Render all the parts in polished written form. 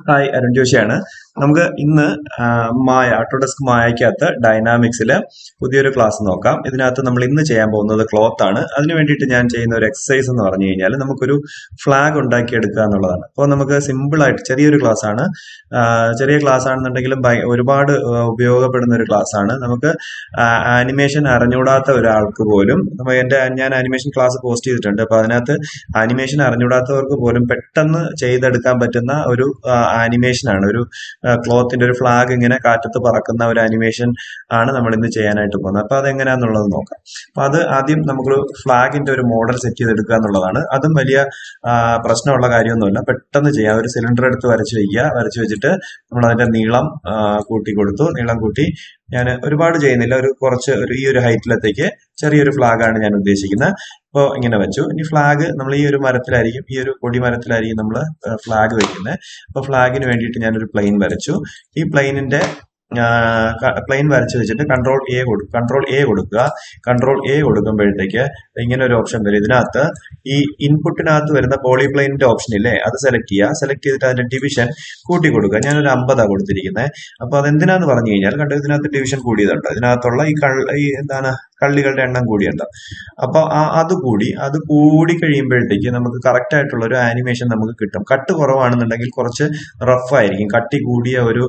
Hi, Arun ജോഷിയാണ്. നമുക്ക് ഇന്ന് മായ Autodesk മായക്കകത്ത് ഡൈനാമിക്സിൽ പുതിയൊരു ക്ലാസ് നോക്കാം. ഇതിനകത്ത് നമ്മൾ ഇന്ന് ചെയ്യാൻ പോകുന്നത് ക്ലോത്ത് ആണ്. അതിന് വേണ്ടിയിട്ട് ഞാൻ ചെയ്യുന്ന ഒരു എക്സസൈസ് എന്ന് പറഞ്ഞു കഴിഞ്ഞാൽ നമുക്കൊരു ഫ്ലാഗ് ഉണ്ടാക്കിയെടുക്കുക എന്നുള്ളതാണ്. അപ്പോൾ നമുക്ക് സിമ്പിൾ ആയിട്ട് ചെറിയൊരു ക്ലാസ് ആണ്. ചെറിയ ക്ലാസ് ആണെന്നുണ്ടെങ്കിലും ഒരുപാട് ഉപയോഗപ്പെടുന്ന ഒരു ക്ലാസ് ആണ്. നമുക്ക് ആനിമേഷൻ അറിഞ്ഞുകൂടാത്ത ഒരാൾക്ക് പോലും ഞാൻ ആനിമേഷൻ ക്ലാസ് പോസ്റ്റ് ചെയ്തിട്ടുണ്ട്. അപ്പോൾ അതിനകത്ത് ആനിമേഷൻ അറിഞ്ഞുകൂടാത്തവർക്ക് പോലും പെട്ടെന്ന് ചെയ്തെടുക്കാൻ പറ്റുന്ന ഒരു ആനിമേഷൻ ആണ്. ഒരു ക്ലോത്തിന്റെ ഒരു ഫ്ലാഗ് ഇങ്ങനെ കാറ്റത്ത് പറക്കുന്ന ഒരു ആനിമേഷൻ ആണ് നമ്മൾ ഇന്ന് ചെയ്യാനായിട്ട് പോകുന്നത്. അപ്പൊ അതെങ്ങനെയാന്നുള്ളത് നോക്കാം. അപ്പൊ അത് ആദ്യം നമുക്ക് ഫ്ലാഗിന്റെ ഒരു മോഡൽ സെറ്റ് ചെയ്തെടുക്കുക എന്നുള്ളതാണ്. അതും വലിയ പ്രശ്നമുള്ള കാര്യമൊന്നുമില്ല, പെട്ടെന്ന് ചെയ്യാം. ഒരു സിലിണ്ടർ എടുത്ത് വരച്ച് വയ്ക്കുക. വരച്ച് വെച്ചിട്ട് നമ്മൾ അതിന്റെ നീളം കൂട്ടി കൊടുത്തു. നീളം കൂട്ടി ഞാൻ ഒരുപാട് ചെയ്യുന്നില്ല, ഈ ഒരു ഹൈറ്റിലത്തേക്ക് ചെറിയൊരു ഫ്ലാഗാണ് ഞാൻ ഉദ്ദേശിക്കുന്നത്. അപ്പോൾ ഇങ്ങനെ വെച്ചു. ഇനി ഫ്ലാഗ് നമ്മൾ ഈ ഒരു മരത്തിലായിരിക്കും, ഈ ഒരു കൊടി മരത്തിലായിരിക്കും നമ്മൾ ഫ്ലാഗ് വെക്കുന്നത്. അപ്പോൾ ഫ്ലാഗിന് വേണ്ടിയിട്ട് ഞാനൊരു പ്ലെയിൻ വരച്ചു. ഈ പ്ലെയിൻ വരച്ച് വെച്ചിട്ട് കൺട്രോൾ എ കൊടുക്കുക. കൺട്രോൾ എ കൊടുക്കുമ്പോഴത്തേക്ക് ഇങ്ങനെ ഒരു ഓപ്ഷൻ വരും. ഇതിനകത്ത് ഈ ഇൻപുട്ടിനകത്ത് വരുന്ന പോളിപ്ലെയിനിന്റെ ഓപ്ഷൻ ഇല്ലേ, അത് സെലക്ട് ചെയ്യുക. സെലക്ട് ചെയ്തിട്ട് അതിന്റെ ഡിവിഷൻ കൂട്ടി കൊടുക്കുക. ഞാനൊരു 50 കൊടുത്തിരിക്കുന്നത്. അപ്പൊ അതെന്തിനാന്ന് പറഞ്ഞു കഴിഞ്ഞാൽ കണ്ടോ, ഇതിനകത്ത് ഡിവിഷൻ കൂടിയതുണ്ട്. ഇതിനകത്തുള്ള കള്ളികളുടെ എണ്ണം കൂടിയുണ്ട്. അപ്പൊ അത് കൂടി കഴിയുമ്പോഴത്തേക്ക് നമുക്ക് കറക്റ്റ് ആയിട്ടുള്ള ഒരു ആനിമേഷൻ നമുക്ക് കിട്ടും. കട്ട് കുറവാണെന്നുണ്ടെങ്കിൽ കുറച്ച് റഫ് ആയിരിക്കും. കട്ടി കൂടിയ ഒരു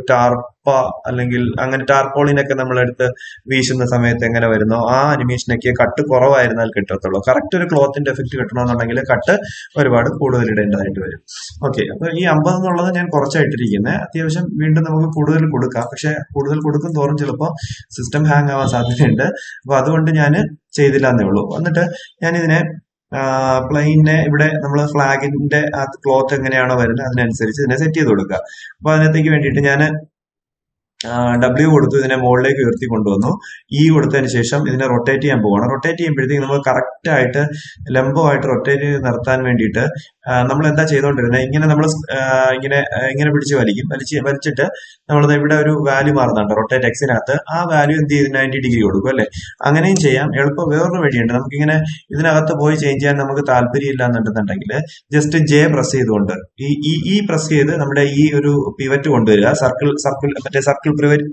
ടാർപ്പ അല്ലെങ്കിൽ അങ്ങനെ ടാർപോളിനൊക്കെ നമ്മളെടുത്ത് വീശുന്ന സമയത്ത് എങ്ങനെ വരുന്നോ ആ അനിമേഷനൊക്കെ കട്ട് കുറവായിരുന്നാൽ കിട്ടത്തുള്ളൂ. കറക്റ്റ് ഒരു ക്ലോത്തിന്റെ എഫക്ട് കിട്ടണമെന്നുണ്ടെങ്കിൽ കട്ട് ഒരുപാട് കൂടുതൽ ഇടേണ്ടതായിട്ട് വരും. ഓക്കെ, അപ്പൊ ഈ 50 എന്നുള്ളത് ഞാൻ കുറച്ചായിട്ടിരിക്കുന്നത്. അത്യാവശ്യം വീണ്ടും നമുക്ക് കൂടുതൽ കൊടുക്കാം. പക്ഷെ കൂടുതൽ കൊടുക്കും തോറും ചിലപ്പോൾ സിസ്റ്റം ഹാങ് ആവാൻ സാധ്യതയുണ്ട്. അപ്പൊ അതുകൊണ്ട് ഞാൻ ചെയ്തില്ല എന്നേ ഉള്ളൂ. എന്നിട്ട് ഞാനിതിനെ പ്ലെയിനെ ഇവിടെ നമ്മൾ ഫ്ലാഗിന്റെ ആ ക്ലോത്ത് എങ്ങനെയാണോ വരുന്നത് അതിനനുസരിച്ച് ഇതിനെ സെറ്റ് ചെയ്ത് കൊടുക്കുക. അപ്പൊ അതിനകത്തേക്ക് വേണ്ടിയിട്ട് ഞാൻ W കൊടുത്തു, ഇതിനെ മുകളിലേക്ക് ഉയർത്തി കൊണ്ടുവന്നു. കൊടുത്തതിന് ശേഷം ഇതിനെ റൊട്ടേറ്റ് ചെയ്യാൻ പോവാണ്. റൊട്ടേറ്റ് ചെയ്യുമ്പോഴത്തേക്ക് നമുക്ക് കറക്റ്റ് ആയിട്ട് ലംബമായിട്ട് റൊട്ടേറ്റ് ചെയ്ത് നിർത്താൻ വേണ്ടിയിട്ട് നമ്മൾ എന്താ ചെയ്തുകൊണ്ടിരുന്നത്, ഇങ്ങനെ പിടിച്ച് വലിച്ചിട്ട് നമ്മളത് ഇവിടെ ഒരു വാല്യൂ മാറുന്നുണ്ട് റൊട്ടേറ്റ് എക്സിനകത്ത്. ആ വാല്യൂ എന്ത് ചെയ്ത് 90 ഡിഗ്രി കൊടുക്കും അല്ലെ. അങ്ങനെയും ചെയ്യാം. എളുപ്പം വേറൊരു വഴിയുണ്ട്. നമുക്കിങ്ങനെ ഇതിനകത്ത് പോയി ചേഞ്ച് ചെയ്യാൻ നമുക്ക് താല്പര്യമില്ല എന്നുണ്ടെന്നുണ്ടെങ്കിൽ ജസ്റ്റ് J പ്രസ് ചെയ്തുകൊണ്ട് ഈ പ്രസ് ചെയ്ത് നമ്മുടെ ഈ ഒരു പിവറ്റ് കൊണ്ടുവരിക. സർക്കിൾ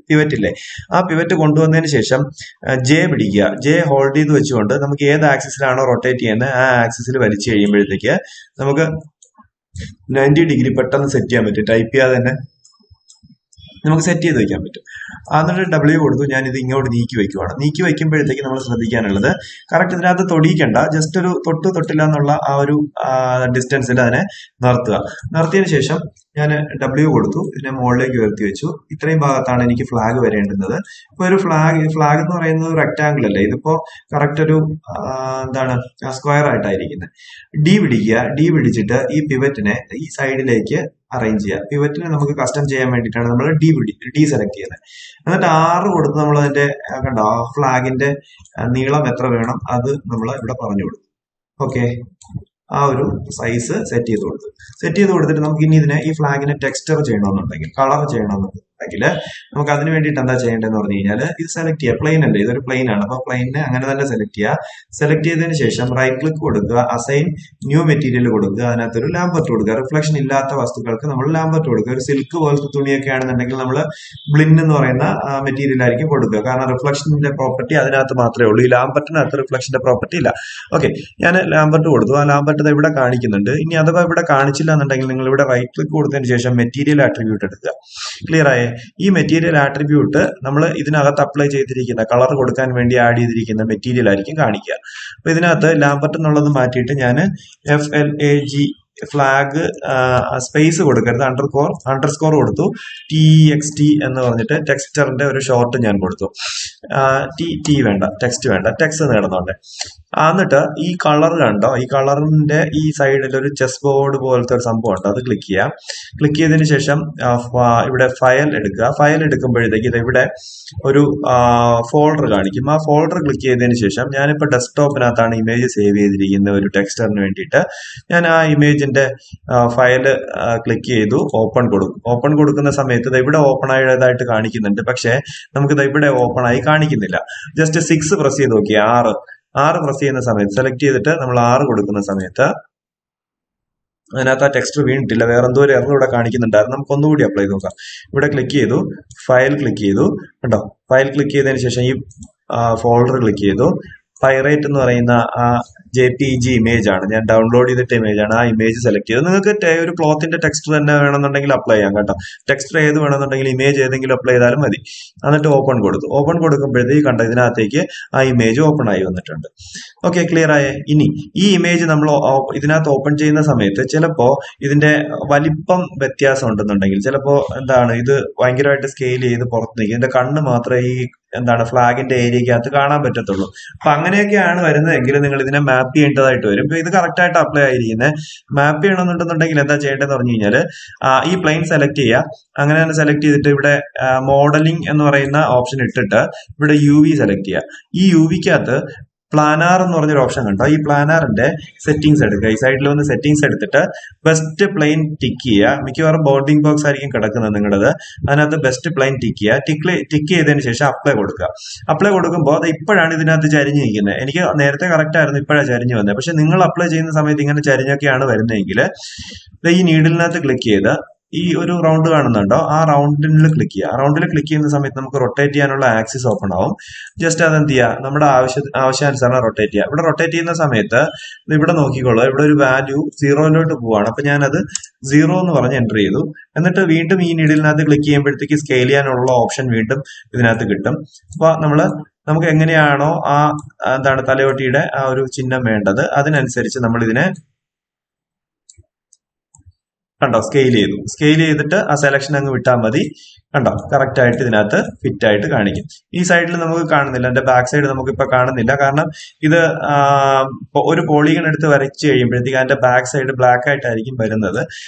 പിവറ്റ് ഇല്ലേ, ആ പിവറ്റ് കൊണ്ടുവന്നതിന് ശേഷം J പിടിക്കുക. J ഹോൾഡ് ചെയ്ത് വെച്ചുകൊണ്ട് നമുക്ക് ഏത് ആക്സിസിലാണോ റൊട്ടേറ്റ് ചെയ്യുന്നത് ആ ആക്സിസിൽ വലിച്ചു കഴിയുമ്പോഴത്തേക്ക് നമുക്ക് 90 ഡിഗ്രി പെട്ടെന്ന് സെറ്റ് ചെയ്യാൻ പറ്റും. ടൈപ്പ് ചെയ്യാതെ തന്നെ നമുക്ക് സെറ്റ് ചെയ്ത് വെക്കാൻ പറ്റും. എന്നിട്ട് W കൊടുത്തു. ഞാൻ ഇത് ഇങ്ങോട്ട് നീക്കി വെക്കുവാണ്. നീക്കി വെക്കുമ്പോഴത്തേക്ക് നമ്മൾ ശ്രദ്ധിക്കാനുള്ളത് കറക്റ്റ് ഇതിനകത്ത് തൊടിയിക്കണ്ട, ജസ്റ്റ് ഒരു തൊട്ടില്ല എന്നുള്ള ആ ഒരു ഡിസ്റ്റൻസിൽ അതിനെ നിർത്തിയതിനു ശേഷം ഞാൻ W കൊടുത്തു. ഇതിനെ മുകളിലേക്ക് ഉയർത്തി വെച്ചു. ഇത്രയും ഭാഗത്താണ് എനിക്ക് ഫ്ലാഗ് വരേണ്ടുന്നത്. ഇപ്പൊ ഒരു ഫ്ലാഗ് എന്ന് പറയുന്നത് റെക്ടാംഗിൾ അല്ലേ, ഇതിപ്പോ കറക്റ്റ് ഒരു സ്ക്വയർ ആയിട്ടായിരിക്കുന്നത്. D പിടിച്ചിട്ട് ഈ പിവറ്റിനെ ഈ സൈഡിലേക്ക് അറേഞ്ച് ചെയ്യുക. പിവറ്റിനെ നമുക്ക് കസ്റ്റം ചെയ്യാൻ വേണ്ടിയിട്ടാണ് നമ്മൾ ഡി സെലക്ട് ചെയ്യുന്നത്. എന്നിട്ട് 6 കൊടുത്ത് നമ്മൾ അതിന്റെ കണ്ടോ ഫ്ലാഗിന്റെ നീളം എത്ര വേണം അത് നമ്മൾ ഇവിടെ പറഞ്ഞു കൊടുക്കും. ഓക്കെ, ആ ഒരു സൈസ് സെറ്റ് ചെയ്ത് കൊടുത്തിട്ട് നമുക്ക് ഇനി ഈ ഫ്ലാഗിനെ ടെക്സ്ചർ ചെയ്യണമെന്നുണ്ടെങ്കിൽ, കളർ ചെയ്യണമെന്നുണ്ടെങ്കിൽ നമുക്ക് അതിന് വേണ്ടിയിട്ട് എന്താ ചെയ്യേണ്ടതെന്ന് പറഞ്ഞു കഴിഞ്ഞാൽ ഇത് സെലക്ട് ചെയ്യുക. പ്ലെയിൻ അല്ലേ, ഇതൊരു പ്ലെയിൻ ആണ്. അപ്പൊ പ്ലെയിനെ അങ്ങനെ തന്നെ സെലക്ട് ചെയ്യുക. സെലക്ട് ചെയ്തതിന് ശേഷം റൈറ്റ് ക്ലിക്ക് കൊടുക്കുക, അസൈൻ ന്യൂ മെറ്റീരിയൽ കൊടുക്കുക. അതിനകത്തൊരു ലാംബർട്ട് കൊടുക്കുക. റിഫ്ലക്ഷൻ ഇല്ലാത്ത വസ്തുക്കൾക്ക് നമ്മൾ ലാംബർട്ട് കൊടുക്കുക. ഒരു സിൽക്ക് പോലത്തെ തുണിയൊക്കെ ആണെന്നുണ്ടെങ്കിൽ നമ്മൾ ബ്ലിൻ എന്ന് പറയുന്ന മെറ്റീരിയൽ ആയിരിക്കും കൊടുക്കുക. കാരണം റിഫ്ലക്ഷന്റെ പ്രോപ്പർട്ടി അതിനകത്ത് മാത്രമേ ഉള്ളൂ. ഈ ലാംബർട്ടിനകത്ത് റിഫ്ലക്ഷന്റെ പ്രോപ്പർട്ടി ഇല്ല. ഓക്കെ, ഞാൻ ലാംബർട്ട് കൊടുത്തു. ആ ലാംബർട്ട് ഇവിടെ കാണിക്കുന്നുണ്ട്. ഇനി അഥവാ ഇവിടെ കാണിച്ചില്ല എന്നുണ്ടെങ്കിൽ നിങ്ങൾ ഇവിടെ റൈറ്റ് ക്ലിക്ക് കൊടുത്തതിന് ശേഷം മെറ്റീരിയൽ ആട്രിബ്യൂട്ട് എടുക്കുക. ക്ലിയർ ആയേ? ഈ മെറ്റീരിയൽ ആട്രിബ്യൂട്ട് നമ്മൾ ഇതിനകത്ത് അപ്ലൈ ചെയ്തിരിക്കുന്ന കളർ കൊടുക്കാൻ വേണ്ടി ആഡ് ചെയ്തിരിക്കുന്ന മെറ്റീരിയൽ ആയിരിക്കും കാണിക്കുക. അപ്പൊ ഇതിനകത്ത് ലാംബർട്ട് എന്നുള്ളത് മാറ്റിയിട്ട് ഞാൻ FLAG ഫ്ലാഗ് സ്പേസ് കൊടുക്കരുത്, അണ്ടർസ്കോർ കൊടുത്തു. TXT എന്ന് പറഞ്ഞിട്ട് ടെക്സ്ചറിന്റെ ഒരു ഷോർട്ട് ഞാൻ കൊടുത്തു. ടി വേണ്ട, ടെക്സ്റ്റ് വേണ്ട, ടെക്സ്റ്റ് കിടന്നോട്ടെ. എന്നിട്ട് ഈ കളർ കണ്ടോ, ഈ കളറിന്റെ ഈ സൈഡിൽ ഒരു ചെസ് ബോർഡ് പോലത്തെ ഒരു സംഭവം ഉണ്ട്. അത് ക്ലിക്ക് ചെയ്യാം. ക്ലിക്ക് ചെയ്തതിന് ശേഷം ഇവിടെ ഫയൽ എടുക്കുക. ഫയൽ എടുക്കുമ്പോഴത്തേക്ക് ഇവിടെ ഒരു ഫോൾഡർ കാണിക്കും. ആ ഫോൾഡർ ക്ലിക്ക് ചെയ്തതിന് ശേഷം ഞാനിപ്പോ ഡെസ്ക്ടോപ്പിനകത്താണ് ഇമേജ് സേവ് ചെയ്തിരിക്കുന്ന ഒരു ടെക്സ്ചറിന് വേണ്ടിയിട്ട് ഞാൻ ആ ഇമേജിന്റെ ഫയല് ക്ലിക്ക് ചെയ്തു. ഓപ്പൺ കൊടുക്കുന്ന സമയത്ത് ഇവിടെ ഓപ്പൺ ആയതായിട്ട് കാണിക്കുന്നുണ്ട്. പക്ഷെ നമുക്ക് ഇവിടെ ഓപ്പൺ ആയി കാണിക്കുന്നില്ല. ജസ്റ്റ് 6 പ്രസ് ചെയ്ത് നോക്കി. 6 പ്രസ് ചെയ്യുന്ന സമയത്ത് സെലക്ട് ചെയ്തിട്ട് നമ്മൾ 6 കൊടുക്കുന്ന സമയത്ത് അതിനകത്ത് ആ ടെക്സ്റ്റ് വീണിട്ടില്ല, വേറെ എന്തോ ഒരു എറർ ഇവിടെ കാണിക്കുന്നുണ്ടായിരുന്നു. നമുക്ക് ഒന്നുകൂടി അപ്ലൈ ചെയ്ത് നോക്കാം. ഇവിടെ ക്ലിക്ക് ചെയ്തു, ഫയൽ ക്ലിക്ക് ചെയ്തു, കണ്ടോ? ഫയൽ ക്ലിക്ക് ചെയ്തതിന് ശേഷം ഈ ഫോൾഡർ ക്ലിക്ക് ചെയ്തു. പൈറേറ്റ് എന്ന് പറയുന്ന ആ JPG ഇമേജ് ആണ്, ഞാൻ ഡൗൺലോഡ് ചെയ്തിട്ട ഇമേജ് ആണ്. ആ ഇമേജ് സെലക്ട് ചെയ്തു. നിങ്ങൾക്ക് ഒരു ക്ലോത്തിന്റെ ടെക്സ്റ്റ് തന്നെ വേണമെന്നുണ്ടെങ്കിൽ അപ്ലൈ ചെയ്യാം കേട്ടോ. ടെക്സ്റ്റ് ഏത് വേണമെന്നുണ്ടെങ്കിൽ ഇമേജ് ഏതെങ്കിലും അപ്ലൈ ചെയ്താലും മതി. എന്നിട്ട് ഓപ്പൺ കൊടുത്തു. ഓപ്പൺ കൊടുക്കുമ്പോഴത്തേക്ക് കണ്ടോ, ഇതിനകത്തേക്ക് ആ ഇമേജ് ഓപ്പൺ ആയി വന്നിട്ടുണ്ട്. ഓക്കെ, ക്ലിയർ ആയേ? ഇനി ഈ ഇമേജ് നമ്മൾ ഇതിനകത്ത് ഓപ്പൺ ചെയ്യുന്ന സമയത്ത് ചിലപ്പോ ഇതിന്റെ വലിപ്പം വ്യത്യാസം ഉണ്ടെന്നുണ്ടെങ്കിൽ, ചിലപ്പോ എന്താണ് ഇത് ഭയങ്കരമായിട്ട് സ്കെയിൽ ചെയ്ത് പുറത്ത് നിൽക്കും, ഇതിന്റെ കണ്ണ് മാത്രമേ ഈ ഫ്ലാഗിന്റെ ഏരിയക്കകത്ത് കാണാൻ പറ്റത്തുള്ളൂ. അപ്പൊ അങ്ങനെയൊക്കെയാണ് വരുന്നതെങ്കിൽ നിങ്ങൾ ഇതിനെ മാപ്പ് ചെയ്യേണ്ടതായിട്ട് വരും. ഇപ്പൊ ഇത് കറക്റ്റ് ആയിട്ട് അപ്ലൈ ആയിരിക്കുന്നത്. മാപ്പ് ചെയ്യണമെന്നുണ്ടെന്നുണ്ടെങ്കിൽ എന്താ ചെയ്യേണ്ടതെന്ന് പറഞ്ഞു കഴിഞ്ഞാൽ, ഈ പ്ലെയിൻ സെലക്ട് ചെയ്യുക. അങ്ങനെ തന്നെ സെലക്ട് ചെയ്തിട്ട് ഇവിടെ മോഡലിംഗ് എന്ന് പറയുന്ന ഓപ്ഷൻ ഇട്ടിട്ട് ഇവിടെ UV സെലക്ട് ചെയ്യുക. ഈ UVക്കകത്ത് പ്ലാനാർ എന്ന് പറഞ്ഞൊരു ഓപ്ഷൻ കണ്ടോ? ഈ പ്ലാനാറിന്റെ സെറ്റിംഗ്സ് എടുക്കുക. ഈ സൈഡിൽ വന്ന് സെറ്റിംഗ്സ് എടുത്തിട്ട് ബെസ്റ്റ് പ്ലെയിൻ ടിക്ക് ചെയ്യുക. മിക്കവാറും ബോർഡിംഗ് ബോക്സ് ആയിരിക്കും കിടക്കുന്നത് നിങ്ങളത്. അതിനകത്ത് ബെസ്റ്റ് പ്ലെയിൻ ടിക്ക് ചെയ്യുക. ടിക്ക് ചെയ്തതിന് ശേഷം അപ്ലൈ കൊടുക്കുക. അപ്ലൈ കൊടുക്കുമ്പോൾ അത് ഇപ്പോഴാണ് ഇതിനകത്ത് ചരിഞ്ഞ് നിൽക്കുന്നത്. എനിക്ക് നേരത്തെ കറക്റ്റ് ആയിരുന്നു, ഇപ്പോഴാണ് ചരിഞ്ഞ് വന്നത്. പക്ഷെ നിങ്ങൾ അപ്ലൈ ചെയ്യുന്ന സമയത്ത് ഇങ്ങനെ ചരിഞ്ഞൊക്കെയാണ് വരുന്നതെങ്കിൽ ഈ നീഡിലിനകത്ത് ക്ലിക്ക് ചെയ്ത് ഈ ഒരു റൗണ്ട് കാണുന്നുണ്ടോ? ആ റൗണ്ടിൽ ക്ലിക്ക് ചെയ്യുക. റൗണ്ടിൽ ക്ലിക്ക് ചെയ്യുന്ന സമയത്ത് നമുക്ക് റൊട്ടേറ്റ് ചെയ്യാനുള്ള ആക്സിസ് ഓപ്പൺ ആവും. ജസ്റ്റ് അതെന്ത് ചെയ്യുക, നമ്മുടെ ആവശ്യാനുസരണം റൊട്ടേറ്റ് ചെയ്യുക. ഇവിടെ റൊട്ടേറ്റ് ചെയ്യുന്ന സമയത്ത് ഇവിടെ നോക്കിക്കോളൂ, ഇവിടെ ഒരു വാല്യൂ 0 പോവാണ്. അപ്പൊ ഞാനത് 0 എന്ന് പറഞ്ഞ് എൻ്റർ ചെയ്തു. എന്നിട്ട് വീണ്ടും ഈ നീഡിലിനകത്ത് ക്ലിക്ക് ചെയ്യുമ്പോഴത്തേക്ക് സ്കെയിൽ ചെയ്യാനുള്ള ഓപ്ഷൻ വീണ്ടും ഇതിനകത്ത് കിട്ടും. അപ്പൊ നമുക്ക് എങ്ങനെയാണോ തലയോട്ടിയുടെ ആ ഒരു ചിഹ്നം വേണ്ടത്, അതിനനുസരിച്ച് നമ്മൾ ഇതിനെ കണ്ടോ സ്കെയിൽ ചെയ്തു. സ്കെയിൽ ചെയ്തിട്ട് ആ സെലക്ഷൻ അങ്ങ് വിട്ടാൽ മതി. കണ്ടോ, കറക്റ്റ് ആയിട്ട് ഇതിനകത്ത് ഫിറ്റ് ആയിട്ട് കാണിക്കും. ഈ സൈഡിൽ നമുക്ക് കാണുന്നില്ല, എന്റെ ബാക്ക് സൈഡ് നമുക്ക് ഇപ്പൊ കാണുന്നില്ല. കാരണം ഇത് ഒരു പോളിഗൺ എടുത്ത് വരച്ച് കഴിയുമ്പോഴത്തേക്ക് അതിന്റെ ബാക്ക് സൈഡ് ബ്ലാക്ക് ആയിട്ടായിരിക്കും വരുന്നത്.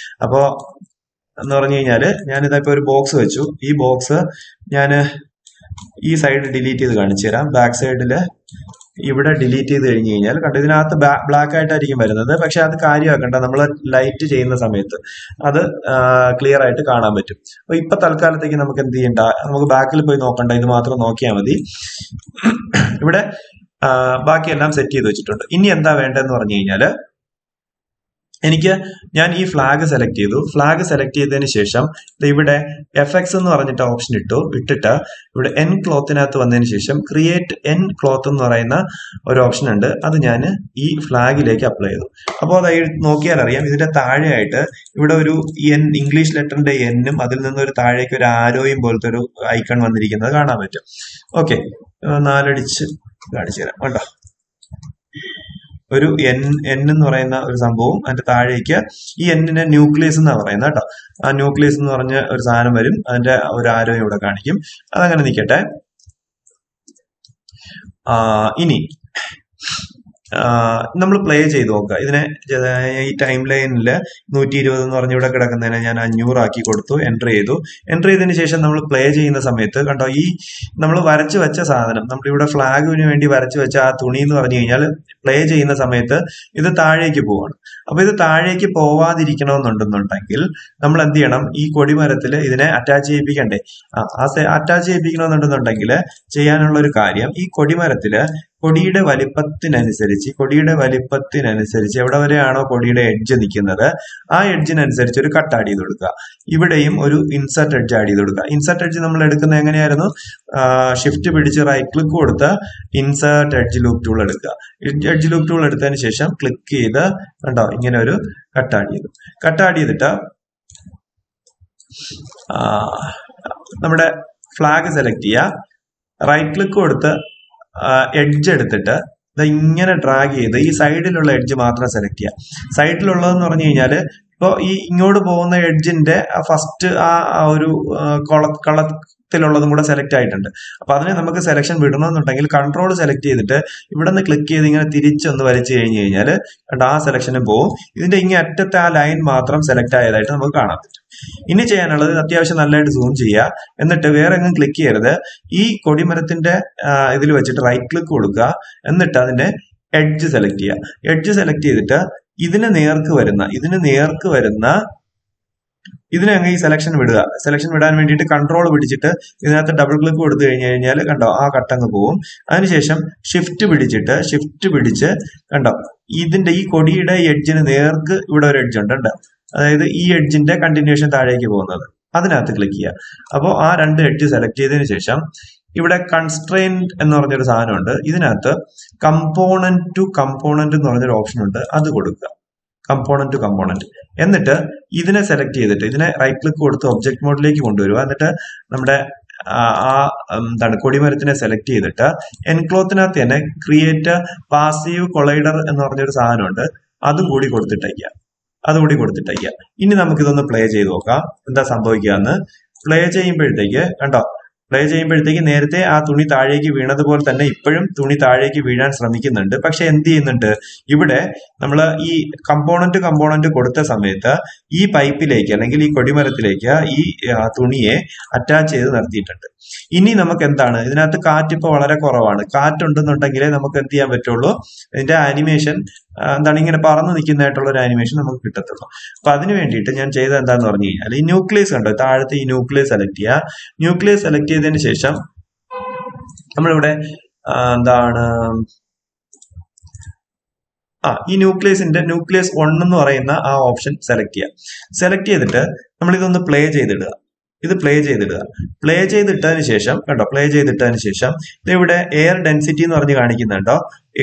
അപ്പോ എന്ന് പറഞ്ഞു കഴിഞ്ഞാല് ഞാനിതിപ്പോ ഒരു ബോക്സ് വെച്ചു. ഈ ബോക്സ് ഞാൻ ഈ സൈഡ് ഡിലീറ്റ് ചെയ്ത് കാണിച്ചു തരാം. ബാക്ക് സൈഡില് ഇവിടെ ഡിലീറ്റ് ചെയ്ത് കഴിഞ്ഞ് കഴിഞ്ഞാൽ കണ്ടോ, ഇതിനകത്ത് ബ്ലാക്ക് ആയിട്ടായിരിക്കും വരുന്നത്. പക്ഷെ അത് കാര്യമാക്കണ്ട, നമ്മൾ ലൈറ്റ് ചെയ്യുന്ന സമയത്ത് അത് ക്ലിയർ ആയിട്ട് കാണാൻ പറ്റും. അപ്പൊ ഇപ്പൊ തൽക്കാലത്തേക്ക് നമുക്ക് എന്ത് ചെയ്യണ്ട, നമുക്ക് ബാക്കിൽ പോയി നോക്കണ്ട, ഇത് മാത്രം നോക്കിയാൽ മതി. ഇവിടെ ബാക്കിയെല്ലാം സെറ്റ് ചെയ്ത് വെച്ചിട്ടുണ്ട്. ഇനി എന്താ വേണ്ടതെന്ന് പറഞ്ഞു കഴിഞ്ഞാല്, ഞാൻ ഈ ഫ്ലാഗ് സെലക്ട് ചെയ്തു. ഫ്ലാഗ് സെലക്ട് ചെയ്തതിന് ശേഷം ഇവിടെ FX എന്ന് പറഞ്ഞിട്ട് ഓപ്ഷൻ ഇട്ടിട്ട് ഇവിടെ N ക്ലോത്തിനകത്ത് വന്നതിന് ശേഷം ക്രിയേറ്റ് N ക്ലോത്ത് എന്ന് പറയുന്ന ഒരു ഓപ്ഷൻ ഉണ്ട്. അത് ഞാൻ ഈ ഫ്ലാഗിലേക്ക് അപ്ലൈ ചെയ്തു. അപ്പോൾ അത് നോക്കിയാൽ അറിയാം, ഇതിന്റെ താഴെയായിട്ട് ഇവിടെ ഒരു ഇംഗ്ലീഷ് ലെറ്ററിന്റെ N-ഉം അതിൽ നിന്നൊരു താഴേക്ക് ഒരു ആരോയും പോലത്തെ ഒരു ഐക്കൺ വന്നിരിക്കുന്നത് കാണാൻ പറ്റും. ഓക്കെ, 4 അടിച്ച് കാണിച്ചു തരാം. കണ്ടോ, ഒരു N എന്ന് പറയുന്ന ഒരു സംഭവം, അതിന്റെ താഴേക്ക് ഈ N-നെ ന്യൂക്ലിയസ് എന്നാ പറയുന്നത് കേട്ടോ. ആ ന്യൂക്ലിയസ് എന്ന് പറഞ്ഞ ഒരു സാധനം വരും, അതിന്റെ ഒരു ആരോ ഇവിടെ കാണിക്കും. അതങ്ങനെ നിൽക്കട്ടെ. ഇനി നമ്മൾ പ്ലേ ചെയ്ത് നോക്കുക ഇതിനെ. ഈ ടൈം ലൈനിൽ 120 എന്ന് പറഞ്ഞ് ഇവിടെ കിടക്കുന്നതിനെ ഞാൻ 500 ആക്കി കൊടുത്തു. എൻ്റർ ചെയ്തതിന് ശേഷം നമ്മൾ പ്ലേ ചെയ്യുന്ന സമയത്ത് കണ്ടോ, ഈ നമ്മൾ വരച്ചു വെച്ച സാധനം, നമ്മളിവിടെ ഫ്ലാഗിന് വേണ്ടി വരച്ചു വെച്ച ആ തുണി എന്ന് പറഞ്ഞു കഴിഞ്ഞാൽ പ്ലേ ചെയ്യുന്ന സമയത്ത് ഇത് താഴേക്ക് പോവാണ്. അപ്പൊ ഇത് താഴേക്ക് പോവാതിരിക്കണമെന്നുണ്ടെന്നുണ്ടെങ്കിൽ നമ്മൾ എന്ത് ചെയ്യണം, ഈ കൊടിമരത്തിൽ ഇതിനെ അറ്റാച്ച് ചെയ്യിപ്പിക്കണ്ടേ? അറ്റാച്ച് ചെയ്യിപ്പിക്കണമെന്നുണ്ടെന്നുണ്ടെങ്കിൽ ചെയ്യാനുള്ള ഒരു കാര്യം, ഈ കൊടിമരത്തില് കൊടിയുടെ വലിപ്പത്തിനനുസരിച്ച് എവിടെ വരെയാണോ കൊടിയുടെ എഡ്ജ് നിൽക്കുന്നത് ആ എഡ്ജിനനുസരിച്ച് ഒരു കട്ട് ആഡ് ചെയ്ത് കൊടുക്കുക. ഇവിടെയും ഒരു ഇൻസർട്ട് എഡ്ജ് ആഡ് ചെയ്ത് കൊടുക്കുക. ഇൻസർട്ട് എഡ്ജ് നമ്മൾ എടുക്കുന്നത് എങ്ങനെയായിരുന്നു? ഷിഫ്റ്റ് പിടിച്ച് റൈറ്റ് ക്ലിക്ക് കൊടുത്ത് ഇൻസർട്ട് എഡ്ജ് ലൂപ്പ് ടൂൾ എടുക്കുക. എഡ്ജ് ലൂപ്പ് ടൂൾ എടുത്തതിന് ശേഷം ക്ലിക്ക് ചെയ്ത് കണ്ടോ ഇങ്ങനെ ഒരു കട്ട് ആഡ് ചെയ്തിട്ട് നമ്മുടെ ഫ്ലാഗ് സെലക്ട് ചെയ്യുക. റൈറ്റ് ക്ലിക്ക് കൊടുത്ത് എഡ്ജ് എടുത്തിട്ട് ഇങ്ങനെ ഡ്രാഗ് ചെയ്ത് ഈ സൈഡിലുള്ള എഡ്ജ് മാത്രം സെലക്ട് ചെയ്യാം. സൈഡിലുള്ളതെന്ന് പറഞ്ഞു കഴിഞ്ഞാൽ ഇപ്പോൾ ഈ ഇങ്ങോട്ട് പോകുന്ന എഡ്ജിന്റെ ഫസ്റ്റ് ആ ഒരു കളത്തിലുള്ളതും കൂടെ സെലക്ട് ആയിട്ടുണ്ട്. അപ്പൊ അതിനെ നമുക്ക് സെലക്ഷൻ വിടണമെന്നുണ്ടെങ്കിൽ കൺട്രോൾ സെലക്ട് ചെയ്തിട്ട് ഇവിടെ നിന്ന് ക്ലിക്ക് ചെയ്ത് ഇങ്ങനെ തിരിച്ചൊന്ന് വലിച്ചു കഴിഞ്ഞ് കഴിഞ്ഞാൽ ആ സെലക്ഷനും പോകും. ഇതിന്റെ ഇങ്ങനെ അറ്റത്തെ ആ ലൈൻ മാത്രം സെലക്ട് ആയതായിട്ട് നമുക്ക് കാണാൻ പറ്റും. ഇനി ചെയ്യാനുള്ളത് അത്യാവശ്യം നല്ലതായിട്ട് സൂം ചെയ്യുക. എന്നിട്ട് വേറെ എങ്ങും ക്ലിക്ക് ചെയ്യരുത്. ഈ കൊടിമരത്തിന്റെ ഇതിൽ വെച്ചിട്ട് റൈറ്റ് ക്ലിക്ക് കൊടുക്കുക. എന്നിട്ട് അതിന്റെ എഡ്ജ് സെലക്ട് ചെയ്യുക. എഡ്ജ് സെലക്ട് ചെയ്തിട്ട് ഇതിന് നേർക്ക് വരുന്ന ഇതിനെ അങ്ങ് ഈ സെലക്ഷൻ വിടുക. സെലക്ഷൻ വിടാൻ വേണ്ടിയിട്ട് കൺട്രോൾ പിടിച്ചിട്ട് ഇതിനകത്ത് ഡബിൾ ക്ലിക്ക് കൊടുത്തു കഴിഞ്ഞാൽ കണ്ടോ ആ കട്ടങ്ങ് പോവും. അതിനുശേഷം ഷിഫ്റ്റ് പിടിച്ച് കണ്ടോ ഇതിന്റെ ഈ കൊടിയുടെ എഡ്ജിന് നേർക്ക് ഇവിടെ ഒരു എഡ്ജ് ഉണ്ട് കണ്ടോ, അതായത് ഈ എഡ്ജിന്റെ കണ്ടിന്യൂഷൻ താഴേക്ക് പോകുന്നത്, അതിനകത്ത് ക്ലിക്ക് ചെയ്യുക. അപ്പോൾ ആ രണ്ട് എഡ്ജ് സെലക്ട് ചെയ്തതിനു ശേഷം ഇവിടെ കൺസ്ട്രെയിൻഡ് എന്ന് പറഞ്ഞൊരു സാധനമുണ്ട്. ഇതിനകത്ത് കമ്പോണന്റ് ടു കമ്പോണന്റ് എന്ന് പറഞ്ഞൊരു ഓപ്ഷൻ ഉണ്ട്, അത് കൊടുക്കുക. Component to component. എന്നിട്ട് ഇതിനെ സെലക്ട് ചെയ്തിട്ട് ഇതിനെ റൈറ്റ് ക്ലിക്ക് കൊടുത്ത് ഒബ്ജക്ട് മോഡിലേക്ക് കൊണ്ടുവരിക. എന്നിട്ട് നമ്മുടെ എന്താണ് കൊടിമരത്തിനെ സെലക്ട് ചെയ്തിട്ട് എൻക്ലോത്തിനകത്ത് തന്നെ ക്രിയേറ്റ് പാസീവ് കൊളൈഡർ എന്ന് പറഞ്ഞൊരു സാധനമുണ്ട്, അതും കൂടി കൊടുത്തിട്ടയ്ക്കുക. ഇനി നമുക്കിതൊന്ന് പ്ലേ ചെയ്ത് നോക്കാം എന്താ സംഭവിക്കുക എന്ന്. പ്ലേ ചെയ്യുമ്പോഴത്തേക്ക് നേരത്തെ ആ തുണി താഴേക്ക് വീണതുപോലെ തന്നെ ഇപ്പോഴും തുണി താഴേക്ക് വീഴാൻ ശ്രമിക്കുന്നുണ്ട്. പക്ഷെ എന്ത് ചെയ്യുന്നുണ്ട്, ഇവിടെ നമ്മൾ ഈ കമ്പോണന്റ് കൊടുത്ത സമയത്ത് ഈ പൈപ്പിലേക്ക് അല്ലെങ്കിൽ ഈ കൊടിമരത്തിലേക്ക് ഈ തുണിയെ അറ്റാച്ച് ചെയ്ത് നിർത്തിയിട്ടുണ്ട്. ഇനി നമുക്ക് എന്താണ്, ഇതിനകത്ത് കാറ്റ് ഇപ്പോൾ വളരെ കുറവാണ്. കാറ്റുണ്ടെന്നുണ്ടെങ്കിലേ നമുക്ക് എന്ത് ചെയ്യാൻ പറ്റുള്ളൂ, ഇതിന്റെ ആനിമേഷൻ എന്താണ് ഇങ്ങനെ പറന്ന് നിൽക്കുന്നതായിട്ടുള്ള ഒരു ആനിമേഷൻ നമുക്ക് കിട്ടത്തുള്ളൂ. അപ്പൊ അതിന് വേണ്ടിയിട്ട് ഞാൻ ചെയ്തത് എന്താന്ന് പറഞ്ഞു കഴിഞ്ഞാൽ ഈ ന്യൂക്ലിയസ് കണ്ടോ, താഴത്തെ ഈ ന്യൂക്ലിയസ് സെലക്ട് ചെയ്യുക. ന്യൂക്ലിയസ് സെലക്ട് ചെയ്തതിന് ശേഷം നമ്മളിവിടെ എന്താണ് ഈ ന്യൂക്ലിയസ് 1 എന്ന് പറയുന്ന ആ ഓപ്ഷൻ സെലക്ട് ചെയ്യുക. സെലക്ട് ചെയ്തിട്ട് നമ്മൾ ഇതൊന്ന് പ്ലേ ചെയ്തിടുക. പ്ലേ ചെയ്തിട്ടതിന് ശേഷം കണ്ടോ, ഇവിടെ എയർ ഡെൻസിറ്റി എന്ന് പറഞ്ഞ് കാണിക്കുന്നുണ്ടോ,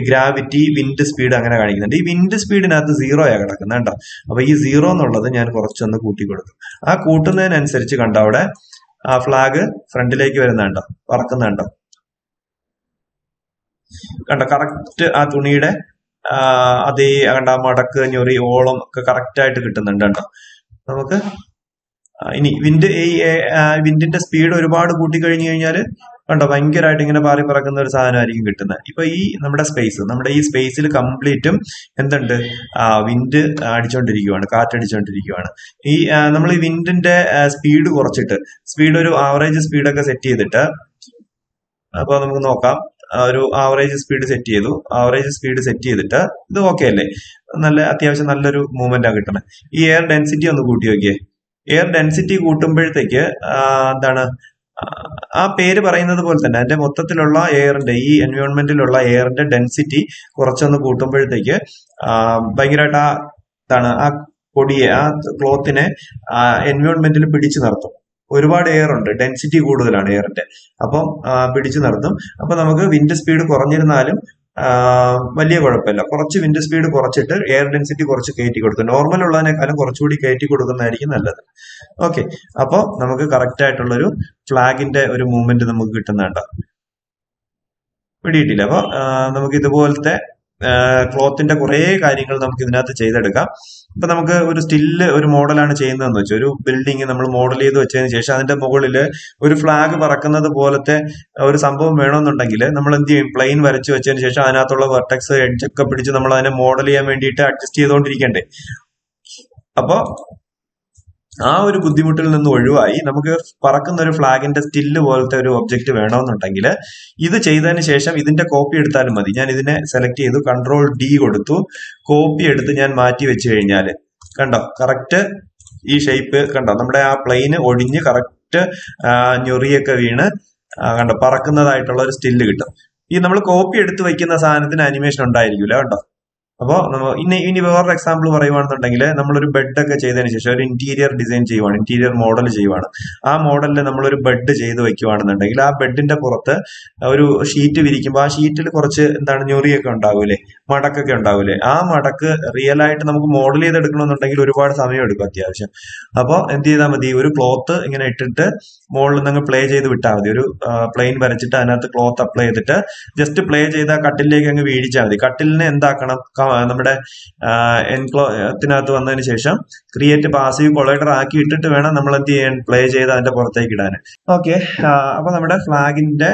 ഗ്രാവിറ്റി, വിൻഡ് സ്പീഡ് അങ്ങനെ കാണിക്കുന്നുണ്ട്. ഈ വിൻഡ് സ്പീഡിനകത്ത് 0 കിടക്കുന്നത് കണ്ടോ. അപ്പൊ ഈ 0 എന്നുള്ളത് ഞാൻ കുറച്ചൊന്ന് കൂട്ടി കൊടുക്കും. ആ കൂട്ടുന്നതിനനുസരിച്ച് കണ്ടോ അവിടെ ആ ഫ്ലാഗ് ഫ്രണ്ടിലേക്ക് വരുന്നുണ്ടോ, പറക്കുന്നുണ്ടോ കണ്ടോ. കറക്റ്റ് ആ തുണിയുടെ അതേ കണ്ട മടക്ക്, ഞൊറി, ഓളം ഒക്കെ കറക്റ്റ് ആയിട്ട് കിട്ടുന്നുണ്ട് കണ്ടോ. നമുക്ക് ഇനി വിൻഡിന്റെ സ്പീഡ് ഒരുപാട് കൂട്ടിക്കഴിഞ്ഞു കഴിഞ്ഞാൽ കണ്ടോ ഭയങ്കരമായിട്ട് ഇങ്ങനെ പാറി പറക്കുന്ന ഒരു സാധനമായിരിക്കും കിട്ടുന്നത്. ഇപ്പൊ നമ്മുടെ ഈ സ്പേസിൽ കംപ്ലീറ്റും എന്തുണ്ട്, വിൻഡ് അടിച്ചോണ്ടിരിക്കുവാണ്, കാറ്റടിച്ചോണ്ടിരിക്കുവാണ്. നമ്മൾ ഈ വിൻഡിന്റെ സ്പീഡ് കുറച്ചിട്ട് ഒരു ആവറേജ് സ്പീഡൊക്കെ സെറ്റ് ചെയ്തിട്ട്, അപ്പൊ നമുക്ക് നോക്കാം. ഒരു ആവറേജ് സ്പീഡ് സെറ്റ് ചെയ്തിട്ട് ഇത് ഓക്കെ അല്ലേ, അത്യാവശ്യം നല്ലൊരു മൂവ്മെന്റ് ആ കിട്ടണേ. ഈ എയർ ഡെൻസിറ്റി ഒന്ന് കൂട്ടി നോക്കിയേ. എയർ ഡെൻസിറ്റി കൂട്ടുമ്പോഴത്തേക്ക് എന്താണ് ആ പേര് പറയുന്നത് പോലെ തന്നെ അതിന്റെ മൊത്തത്തിലുള്ള എയറിന്റെ, ഈ എൻവയോൺമെന്റിലുള്ള എയറിന്റെ ഡെൻസിറ്റി കുറച്ചൊന്ന് കൂട്ടുമ്പോഴത്തേക്ക് ഭയങ്കരമായിട്ട് ആ പൊടിയെ, ആ ക്ലോത്തിനെ എൻവയോൺമെന്റിൽ പിടിച്ചു നിർത്തും. ഒരുപാട് എയർ ഉണ്ട്, ഡെൻസിറ്റി കൂടുതലാണ് എയറിന്റെ, അപ്പം പിടിച്ചു നിർത്തും. അപ്പൊ നമുക്ക് വിൻഡ് സ്പീഡ് കുറഞ്ഞിരുന്നാലും വലിയ കുഴപ്പമില്ല. കുറച്ച് വിൻഡ് സ്പീഡ് കുറച്ചിട്ട് എയർ ഡെൻസിറ്റി കുറച്ച് കയറ്റി കൊടുക്കും. നോർമൽ ഉള്ളതിനേക്കാളും കുറച്ചുകൂടി കയറ്റി കൊടുക്കുന്നതായിരിക്കും നല്ലത്. ഓക്കെ, അപ്പോൾ നമുക്ക് കറക്റ്റ് ആയിട്ടുള്ളൊരു ഫ്ലാഗിന്റെ ഒരു മൂവ്മെന്റ് നമുക്ക് കിട്ടുന്നുണ്ട്. പിടിയിട്ടില്ല. അപ്പൊ നമുക്ക് ഇതുപോലത്തെ ക്ലോത്തിന്റെ കുറെ കാര്യങ്ങൾ നമുക്ക് ഇതിനകത്ത് ചെയ്തെടുക്കാം. ഇപ്പൊ നമുക്ക് ഒരു സ്റ്റില്ല് ഒരു മോഡലാണ് ചെയ്യുന്നതെന്ന് വെച്ചാൽ, ഒരു ബിൽഡിംഗ് നമ്മൾ മോഡൽ ചെയ്ത് വെച്ചതിന് ശേഷം അതിന്റെ മുകളിൽ ഒരു ഫ്ലാഗ് പറക്കുന്നത് പോലത്തെ ഒരു സംഭവം വേണമെന്നുണ്ടെങ്കിൽ നമ്മൾ എന്ത് ചെയ്യും, പ്ലെയിൻ വരച്ച് വെച്ചതിന് ശേഷം അതിനകത്തുള്ള വെർട്ടെക്സ്, എഡ്ജ് ഒക്കെ പിടിച്ച് നമ്മൾ അതിനെ മോഡൽ ചെയ്യാൻ വേണ്ടിയിട്ട് അഡ്ജസ്റ്റ് ചെയ്തുകൊണ്ടിരിക്കണ്ടേ. അപ്പൊ ആ ഒരു ബുദ്ധിമുട്ടിൽ നിന്ന് ഒഴിവായി നമുക്ക് പറക്കുന്ന ഒരു ഫ്ലാഗിന്റെ സ്റ്റില്ല് പോലത്തെ ഒരു ഒബ്ജക്റ്റ് വേണമെന്നുണ്ടെങ്കിൽ ഇത് ചെയ്തതിന് ശേഷം ഇതിന്റെ കോപ്പി എടുത്താലും മതി. ഞാൻ ഇതിനെ സെലക്ട് ചെയ്തു, കൺട്രോൾ D കൊടുത്തു, കോപ്പി എടുത്ത് ഞാൻ മാറ്റി വെച്ച് കഴിഞ്ഞാൽ കണ്ടോ കറക്റ്റ് ഈ ഷേപ്പ് കണ്ടോ, നമ്മുടെ ആ പ്ലെയിന് ഒടിഞ്ഞ് കറക്റ്റ് ഞൊറിയൊക്കെ വീണ് കണ്ടോ പറക്കുന്നതായിട്ടുള്ള ഒരു സ്റ്റില്ല് കിട്ടും. ഈ നമ്മൾ കോപ്പി എടുത്ത് വെക്കുന്ന സാധനത്തിന് അനിമേഷൻ ഉണ്ടായിരിക്കില്ല കണ്ടോ. അപ്പോൾ ഇനി വേറൊരു എക്സാമ്പിൾ പറയുവാണെന്നുണ്ടെങ്കിൽ, നമ്മളൊരു ബെഡൊക്കെ ചെയ്തതിന് ശേഷം ഒരു ഇന്റീരിയർ ഡിസൈൻ ചെയ്യുവാണ്, ഇന്റീരിയർ മോഡൽ ചെയ്യുവാണ്. ആ മോഡലിൽ നമ്മളൊരു ബെഡ് ചെയ്ത് വെക്കുവാണെന്നുണ്ടെങ്കിൽ ആ ബെഡിന്റെ പുറത്ത് ഒരു ഷീറ്റ് വിരിക്കുമ്പോൾ ആ ഷീറ്റിൽ കുറച്ച് ഞൊറിയൊക്കെ ഉണ്ടാവൂലേ, മടക്കൊക്കെ ഉണ്ടാവൂലേ. ആ മടക്ക് റിയൽ ആയിട്ട് നമുക്ക് മോഡൽ ചെയ്തെടുക്കണമെന്നുണ്ടെങ്കിൽ ഒരുപാട് സമയം എടുക്കും അത്യാവശ്യം. അപ്പോൾ എന്ത് ചെയ്താൽ മതി, ഒരു ക്ലോത്ത് ഇങ്ങനെ ഇട്ടിട്ട് മുകളിൽ നിന്ന് പ്ലേ ചെയ്ത് വിട്ടാൽ മതി. ഒരു പ്ലെയിൻ വരച്ചിട്ട് അതിനകത്ത് ക്ലോത്ത് അപ്ലൈ ചെയ്തിട്ട് ജസ്റ്റ് പ്ലേ ചെയ്ത് ആ കട്ടിലേക്ക് അങ്ങ് വീഴിച്ചാൽ മതി. കട്ടിലിനെ എന്താക്കണം, നമ്മുടെ എൻക്ലോത്തിനകത്ത് വന്നതിന് ശേഷം ക്രിയേറ്റ് പാസീവ് കൊളൈഡർ ആക്കി ഇട്ടിട്ട് വേണം നമ്മൾ എന്ത് ചെയ്യാൻ, പ്ലേ ചെയ്ത് അതിന്റെ പുറത്തേക്ക് ഇടാൻ. ഓക്കെ, അപ്പൊ നമ്മുടെ ഫ്ലാഗിന്റെ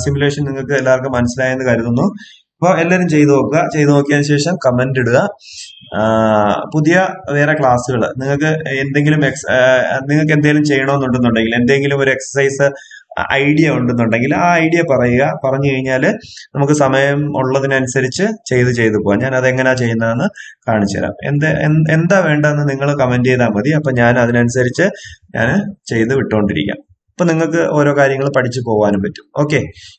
സിമുലേഷൻ നിങ്ങൾക്ക് എല്ലാവർക്കും മനസ്സിലായെന്ന് കരുതുന്നു. അപ്പോൾ എല്ലാവരും ചെയ്തു നോക്കിയതിനു ശേഷം കമന്റ് ഇടുക. പുതിയ വേറെ ക്ലാസ്സുകൾ നിങ്ങൾക്ക് എന്തെങ്കിലും ചെയ്യണമെന്നുണ്ടെന്നുണ്ടെങ്കിൽ, എന്തെങ്കിലും ഒരു എക്സസൈസ് ഐഡിയ ഉണ്ടെന്നുണ്ടെങ്കിൽ ആ ഐഡിയ പറയുക. പറഞ്ഞു കഴിഞ്ഞാൽ നമുക്ക് സമയം ഉള്ളതിനനുസരിച്ച് ചെയ്തു പോകാം. ഞാൻ അതെങ്ങനെയാ ചെയ്യുന്നതെന്ന് കാണിച്ചു തരാം. എന്താ വേണ്ടതെന്ന് നിങ്ങൾ കമന്റ് ചെയ്താൽ മതി. അപ്പൊ ഞാൻ അതിനനുസരിച്ച് ഞാൻ ചെയ്ത് വിട്ടുകൊണ്ടിരിക്കാം. അപ്പൊ നിങ്ങൾക്ക് ഓരോ കാര്യങ്ങൾ പഠിച്ചു പോകാനും പറ്റും. ഓക്കെ.